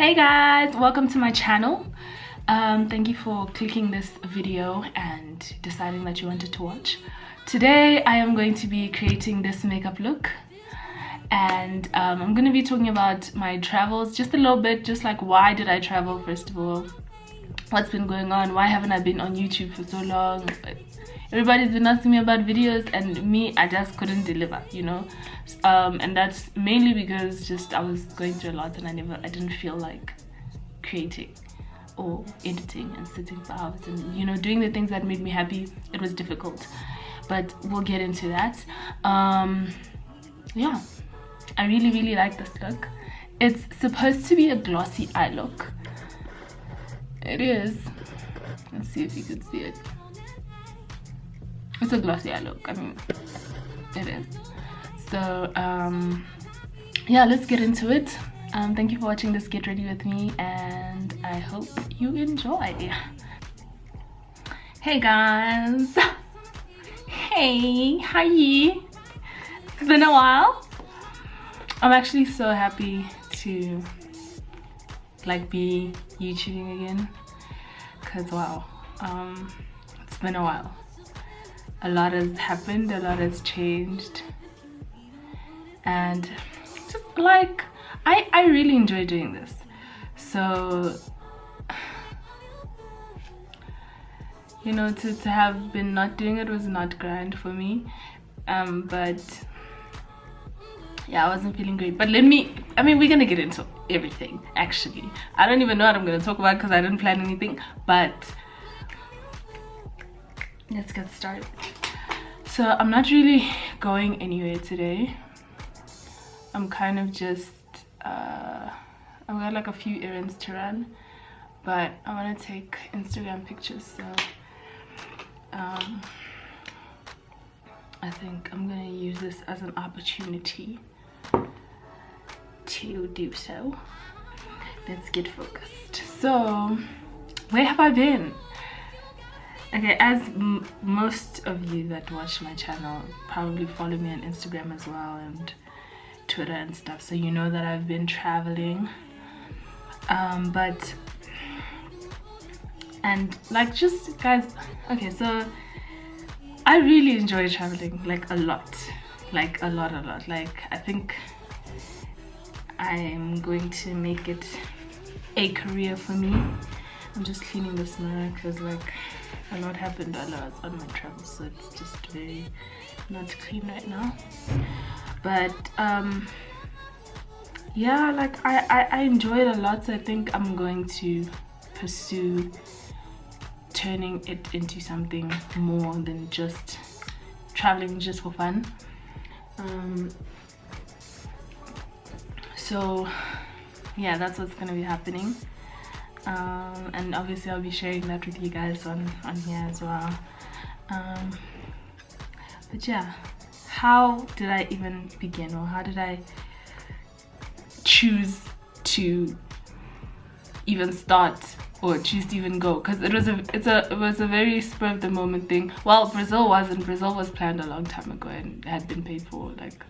Hey guys, welcome to my channel. Thank you for clicking this video and deciding that you wanted to watch. Today I am going to be creating this makeup look, and I'm going to be talking about my travels just a little bit, just like why did I travel first of all, what's been going on, why haven't I been on YouTube for so long. Everybody's been asking me about videos and me, I just couldn't deliver, you know. And that's mainly because just I was going through a lot and I didn't feel like creating or editing and sitting for hours and, you know, doing the things that made me happy. It was difficult, but we'll get into that. Yeah, I really like this look. It's supposed to be a glossy eye look. It is. Let's see if you can see it. It's a glossy eye look. I mean, it is. So yeah, let's get into it. Thank you for watching this Get Ready With Me, and I hope you enjoy. Hey guys. Hey, hi. It's been a while. I'm actually so happy to like be YouTubing again, because wow, it's been a while. A lot has happened, a lot has changed, and just like I really enjoy doing this. So, you know, to have been not doing it was not grand for me, but yeah, I wasn't feeling great. But we're gonna get into everything. Actually, I don't even know what I'm gonna talk about because I didn't plan anything, but let's get started. So I'm not really going anywhere today. I'm kind of just I've got like a few errands to run, but I want to take Instagram pictures, so I think I'm gonna use this as an opportunity to do so. Let's get focused. So where have I been? Okay, as most of you that watch my channel probably follow me on Instagram as well and Twitter and stuff, so you know that I've been traveling, and like, just guys, okay, so I really enjoy traveling, like a lot, like a lot. Like, I think I'm going to make it a career for me. I'm just cleaning this mirror because like a lot happened while I was on my travels, so it's just very not clean right now. But yeah, like I enjoy it a lot, so I think I'm going to pursue turning it into something more than just traveling just for fun. So yeah, that's what's gonna be happening. And obviously I'll be sharing that with you guys on here as well. But yeah, how did I even begin, or how did I choose to even start or choose to even go? Because it was a very spur of the moment thing. Well, Brazil was planned a long time ago and had been paid for like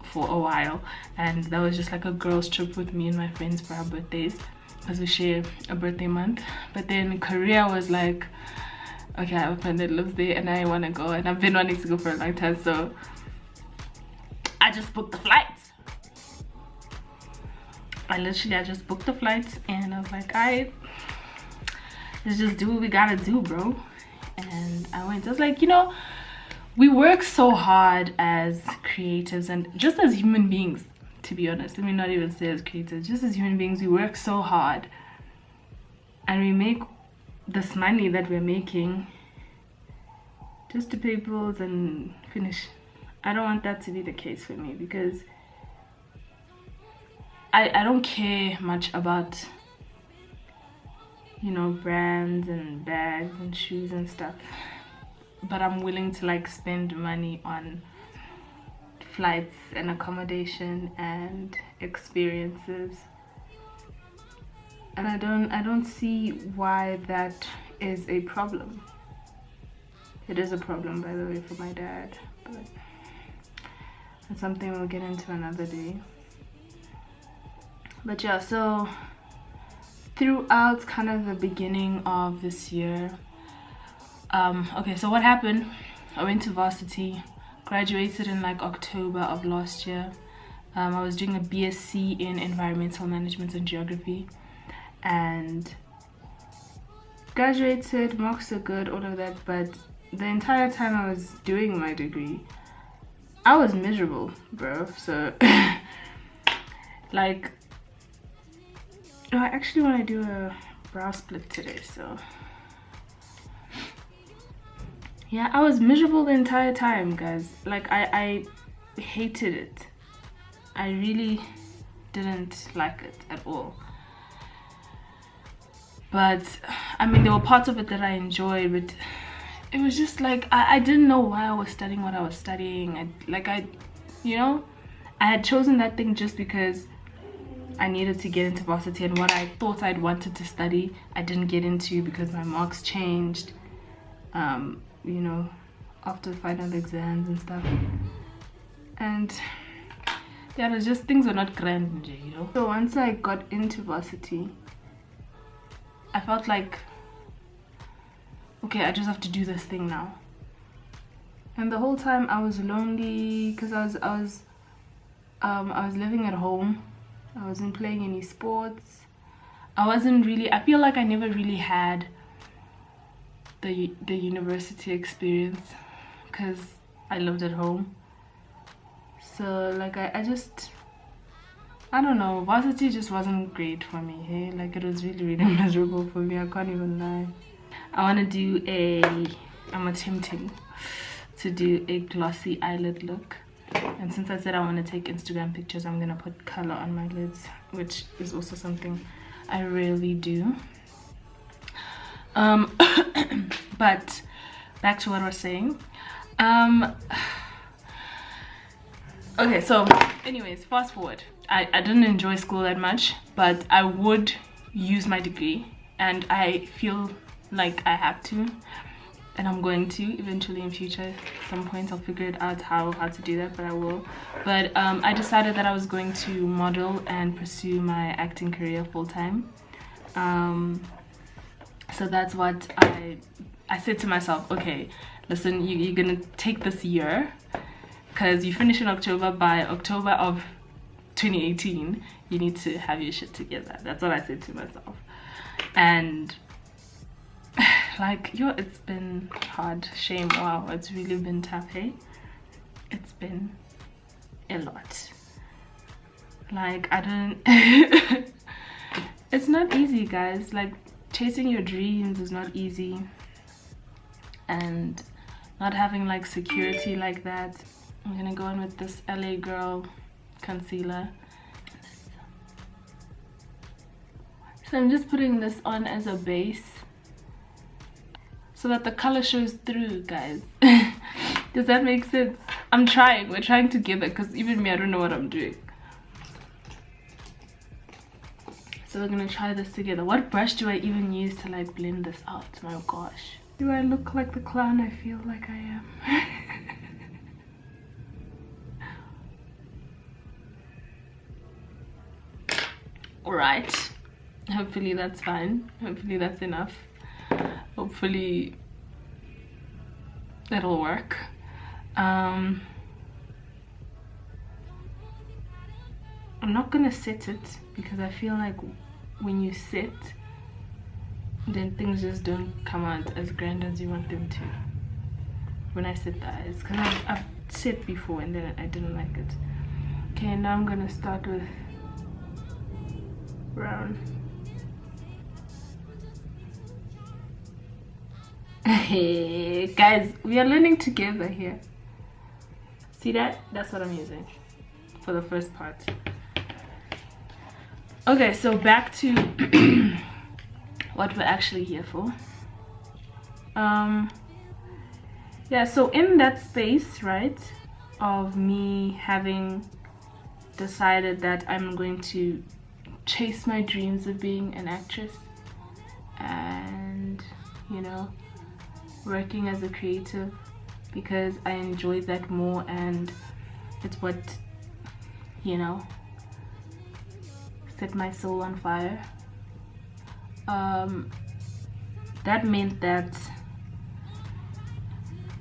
for a while, and that was just like a girls trip with me and my friends for our birthdays, because we share a birthday month. But then Korea was like, okay, I have a friend that lives there and I want to go, and I've been wanting to go for a long time, so I just booked the flights. I just booked the flights, and I was like, alright, let's just do what we gotta do, bro. And I went. I was like, you know, we work so hard as creatives and just as human beings, to be honest. Let me not even say as creators, just as human beings, we work so hard and we make this money that we're making just to pay bills and finish. I don't want that to be the case for me, because I don't care much about, you know, brands and bags and shoes and stuff, but I'm willing to like spend money on flights and accommodation and experiences, and I don't see why that is a problem. It is a problem, by the way, for my dad, but that's something we'll get into another day. But yeah, so throughout kind of the beginning of this year. Okay, so what happened, I went to Varsity, graduated in like October of last year. I was doing a BSc in environmental management and geography, and graduated, marks are good, all of that, but the entire time I was doing my degree, I was miserable, bro. So like, I actually want to do a brow split today, so yeah, I was miserable the entire time, guys. Like, I hated it. I really didn't like it at all. But I mean, there were parts of it that I enjoyed, but it was just like I didn't know why I was studying what I was studying. You know, I had chosen that thing just because I needed to get into varsity, and what I thought I'd wanted to study I didn't get into because my marks changed, you know, after final exams and stuff. And yeah, it was just, things were not grand, you know. So once I got into varsity, I felt like, okay, I just have to do this thing now. And the whole time I was lonely because I was living at home. I wasn't playing any sports. I feel like I never really had the university experience because I lived at home. So like I don't know, varsity just wasn't great for me, hey? Like, it was really miserable for me, I can't even lie. I'm attempting to do a glossy eyelid look. And since I said I want to take Instagram pictures, I'm gonna put color on my lids, which is also something I rarely do. But back to what I was saying. Okay, so anyways, fast forward. I didn't enjoy school that much, but I would use my degree, and I feel like I have to, and I'm going to eventually in future. At some point I'll figure it out how to do that, but I will. But I decided that I was going to model and pursue my acting career full-time. So that's what I said to myself, okay, listen, you're gonna take this year, because you finish in October. By October of 2018 you need to have your shit together. That's what I said to myself. And like, it's been hard. Shame. Wow, it's really been tough, hey? It's been a lot. Like, I don't it's not easy, guys. Like, chasing your dreams is not easy, and not having like security like that. I'm gonna go in with this LA Girl concealer. So I'm just putting this on as a base so that the color shows through, guys. Does that make sense? We're trying together, because even me, I don't know what I'm doing. So we're gonna try this together. What brush do I even use to like blend this out? My gosh. Do I look like the clown I feel like I am? Alright. Hopefully that's fine. Hopefully that's enough. Hopefully that'll work. I'm not gonna set it, because I feel like when you sit, then things just don't come out as grand as you want them to. When I set the eyes, because I've set before and then I didn't like it. Okay, now I'm gonna start with brown. Hey guys, we are learning together here. See that? That's what I'm using for the first part. Okay, so back to what we're actually here for. Yeah, so in that space, right, of me having decided that I'm going to chase my dreams of being an actress and, you know, working as a creative, because I enjoy that more, and it's what, you know, set my soul on fire. that meant that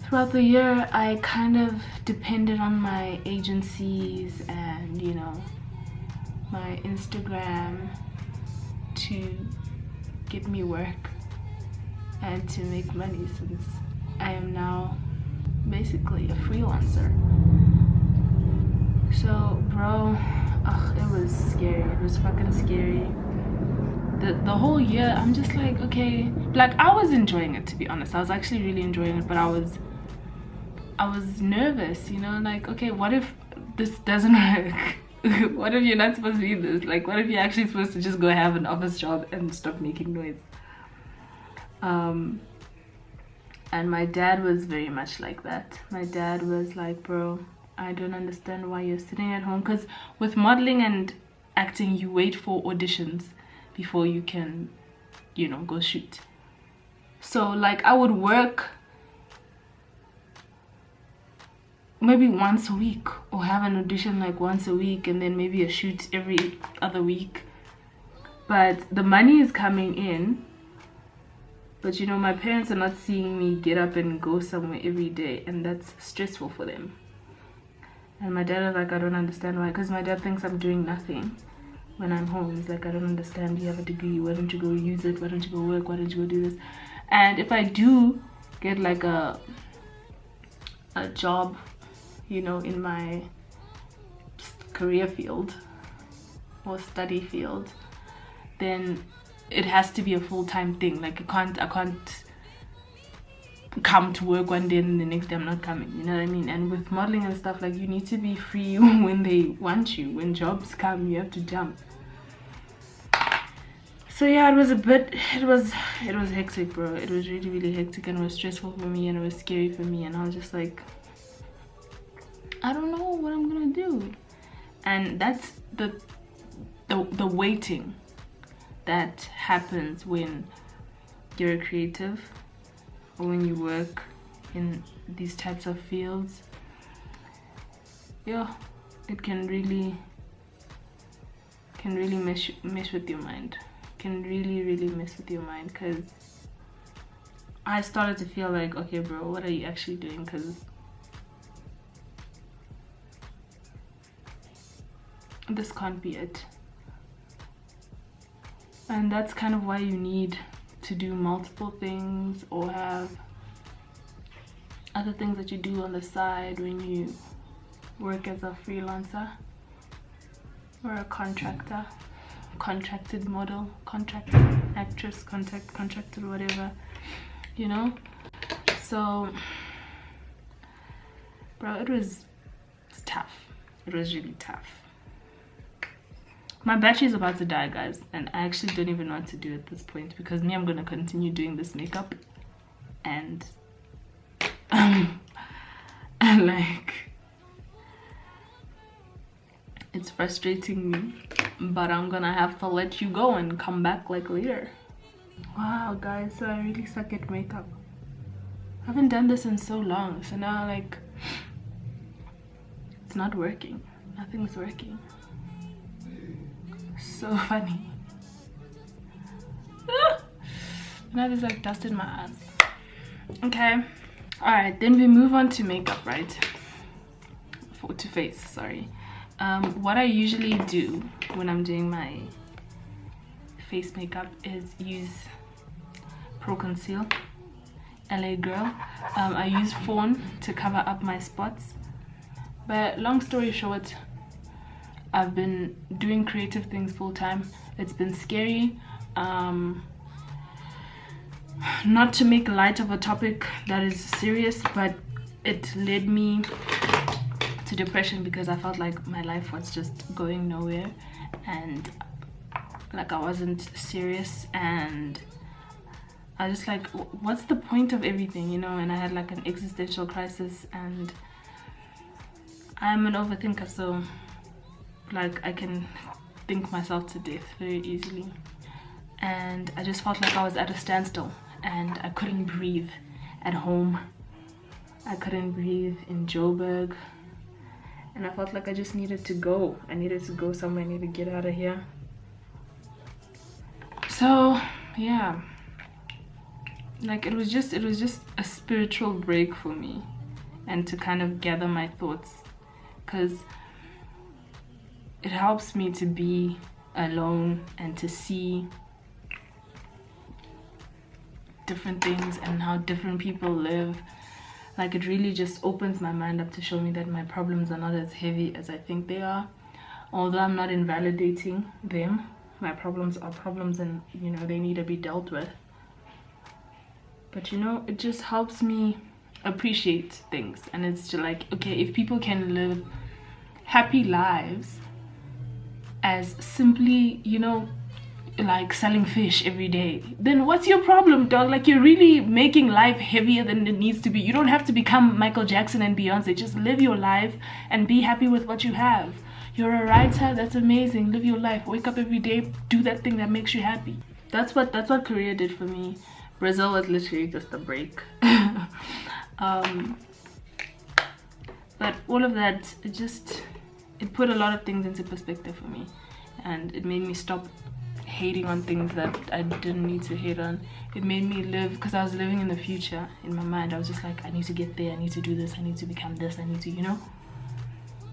throughout the year I kind of depended on my agencies and, you know, my Instagram to get me work and to make money, since I am now basically a freelancer. So bro, it was scary. It was fucking scary. The whole year I'm just like, okay, like I was enjoying it, to be honest. I was actually really enjoying it, but I was nervous, you know, like, okay, what if this doesn't work? What if you're not supposed to be this? Like, what if you're actually supposed to just go have an office job and stop making noise? And my dad was very much like that. My dad was like, bro, I don't understand why you're sitting at home, because with modeling and acting you wait for auditions before you can, you know, go shoot. So like I would work maybe once a week, or have an audition like once a week, and then maybe a shoot every other week. But the money is coming in, but you know, my parents are not seeing me get up and go somewhere every day, and that's stressful for them. And my dad was like, I don't understand why, because my dad thinks I'm doing nothing when I'm home. He's like, I don't understand, you have a degree, why don't you go use it, why don't you go work, why don't you go do this? And if I do get like a job, you know, in my career field or study field, then it has to be a full-time thing. Like I can't come to work one day and the next day I'm not coming, you know what I mean? And with modeling and stuff, like you need to be free when they want you. When jobs come, you have to jump. So yeah, it was hectic, bro. It was really, really hectic, and it was stressful for me, and it was scary for me, and I was just like, I don't know what I'm gonna do. And that's the waiting that happens when you're a creative, or when you work in these types of fields. Yeah, it can really mess with your mind. Can really mess with your mind, because I started to feel like, okay bro, what are you actually doing? Because this can't be it. And that's kind of why you need to do multiple things, or have other things that you do on the side when you work as a freelancer or a contractor, contracted model, contracted actress, contracted whatever, you know. So bro, it's tough. It was really tough. My battery is about to die, guys, and I actually don't even know what to do at this point, because I'm gonna continue doing this makeup, and like, it's frustrating me, but I'm gonna have to let you go and come back like later. Wow guys, so I really suck at makeup. I haven't done this in so long, so now like it's not working. Nothing's working. So funny. Now there's like dust in my eyes. Okay, all right, then we move on to makeup, right? To face, sorry. What I usually do when I'm doing my face makeup is use Pro Conceal LA Girl. I use Fawn to cover up my spots, but long story short, I've been doing creative things full time. It's been scary. Not to make light of a topic that is serious, but it led me to depression, because I felt like my life was just going nowhere, and like I wasn't serious, and I just like, what's the point of everything, you know? And I had like an existential crisis, and I'm an overthinker, so like I can think myself to death very easily, and I just felt like I was at a standstill, and I couldn't breathe at home. I couldn't breathe in Joburg, and I felt like I just needed to go. I needed to go somewhere. I needed to get out of here. So yeah, like it was just a spiritual break for me, and to kind of gather my thoughts, because it helps me to be alone and to see different things and how different people live. Like, it really just opens my mind up to show me that my problems are not as heavy as I think they are. Although I'm not invalidating them, my problems are problems, and you know, they need to be dealt with. But you know, it just helps me appreciate things. And it's just like, okay, if people can live happy lives as simply, you know, like selling fish every day, then what's your problem, dog? Like, you're really making life heavier than it needs to be. You don't have to become Michael Jackson and Beyonce. Just live your life and be happy with what you have. You're a writer, that's amazing. Live your life, wake up every day, do that thing that makes you happy. That's what Korea did for me. Brazil was literally just a break. But all of that, it put a lot of things into perspective for me, and it made me stop hating on things that I didn't need to hate on. It made me live, because I was living in the future in my mind. I was just like, I need to get there, I need to do this, I need to become this, I need to, you know,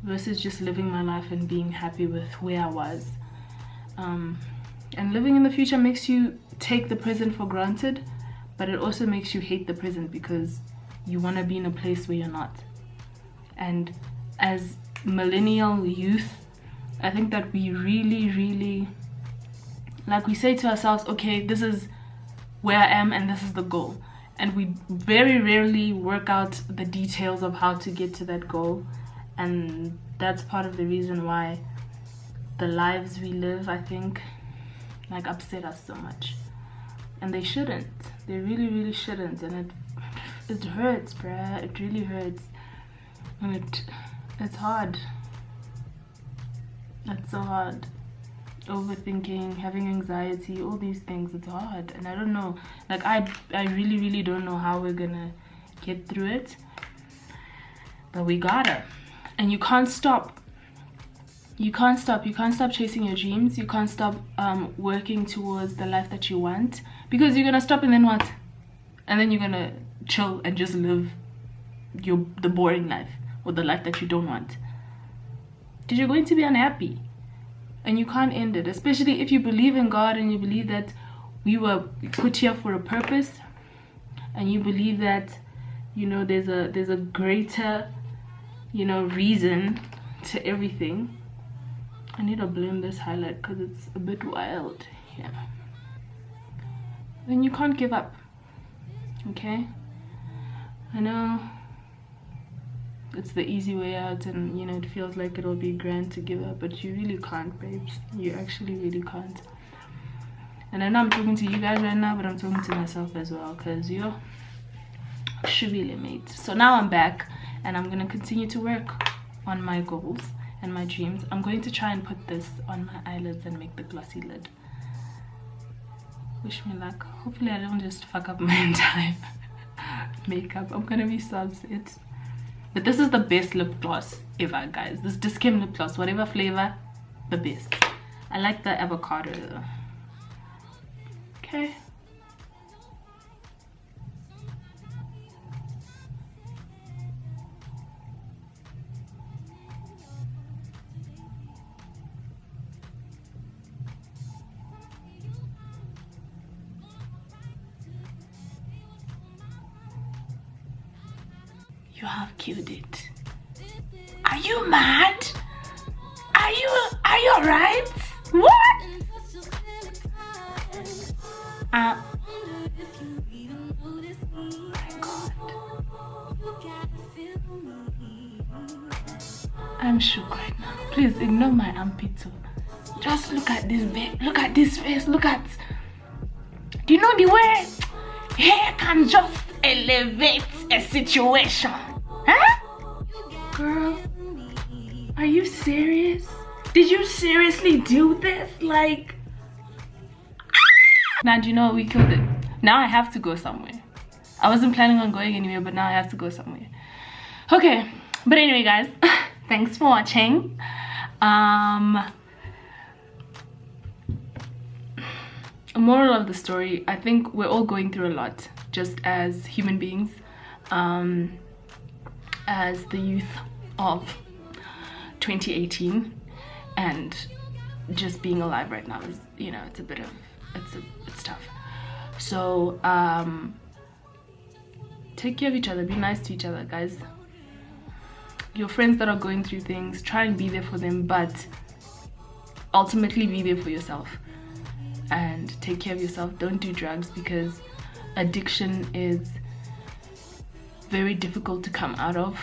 versus just living my life and being happy with where I was. And living in the future makes you take the present for granted, but it also makes you hate the present because you want to be in a place where you're not. And as millennial youth, I think that we really, like, we say to ourselves, okay, this is where I am and this is the goal, and we very rarely work out the details of how to get to that goal. And that's part of the reason why the lives we live, I think, like, upset us so much. And they shouldn't. They really shouldn't. And it hurts, bruh. It really hurts. And it's hard. It's so hard. Overthinking, having anxiety, all these things, it's hard. And I don't know, like, I really don't know how we're gonna get through it, but we gotta. And you can't stop. You can't stop chasing your dreams. You can't stop working towards the life that you want, because you're gonna stop, and then what? And then you're gonna chill and just live the boring life, or the life that you don't want, because you're going to be unhappy. And you can't end it, especially if you believe in God and you believe that we were put here for a purpose, and you believe that, you know, there's a greater, you know, reason to everything. I need to blame this highlight because it's a bit wild. Yeah. Then you can't give up. Okay? I know it's the easy way out, and you know, it feels like it'll be grand to give up, but you really can't, babes. You actually really can't. And I know I'm talking to you guys right now, but I'm talking to myself as well, because you should really mate. So now I'm back, and I'm gonna continue to work on my goals and my dreams. I'm going to try and put this on my eyelids and make the glossy lid. Wish me luck. Hopefully I don't just fuck up my entire makeup. I'm gonna be so upset. But this is the best lip gloss ever, guys. This Dischem lip gloss, whatever flavor, the best. I like the avocado though. Okay. You have killed it. Are you mad? Are you alright? What? My God. I'm shook right now. Please ignore my armpit too. Just look at this babe. Look at this face. Look at. Do you know the way hair can just elevate a situation? Huh? Girl, are you serious? Did you seriously do this? Like, now do you know what? We killed it. Now I have to go somewhere. I wasn't planning on going anywhere, but now I have to go somewhere. Okay, but anyway, guys, thanks for watching. moral of the story, I think we're all going through a lot just as human beings, as the youth of 2018, and just being alive right now is, you know, it's tough. So take care of each other, be nice to each other, guys. Your friends that are going through things, try and be there for them, but ultimately be there for yourself and take care of yourself. Don't do drugs, because addiction is very difficult to come out of.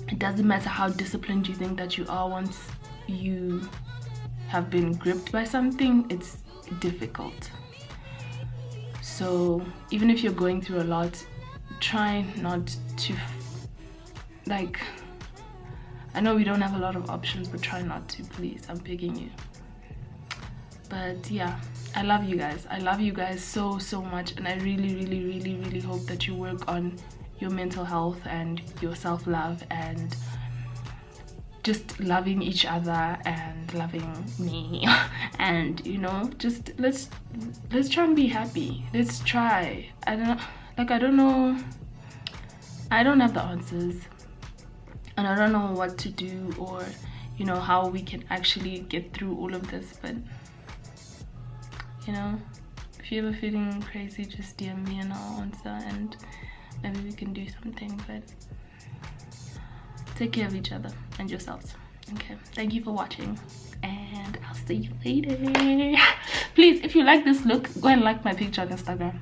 It doesn't matter how disciplined you think that you are, once you have been gripped by something, it's difficult. So even if you're going through a lot, try not to, like, I know we don't have a lot of options, but try not to, please. I'm begging you. But yeah, I love you guys. I love you guys so much, and I really hope that you work on your mental health and your self-love and just loving each other and loving me. And, you know, just let's try and be happy. Let's try. I don't know, I don't have the answers, and I don't know what to do, or, you know, how we can actually get through all of this. But, you know, if you're ever feeling crazy, just DM me and I'll answer, and maybe we can do something. But take care of each other and yourselves. Okay, thank you for watching, and I'll see you later. Please, if you like this look, go and like my picture on Instagram.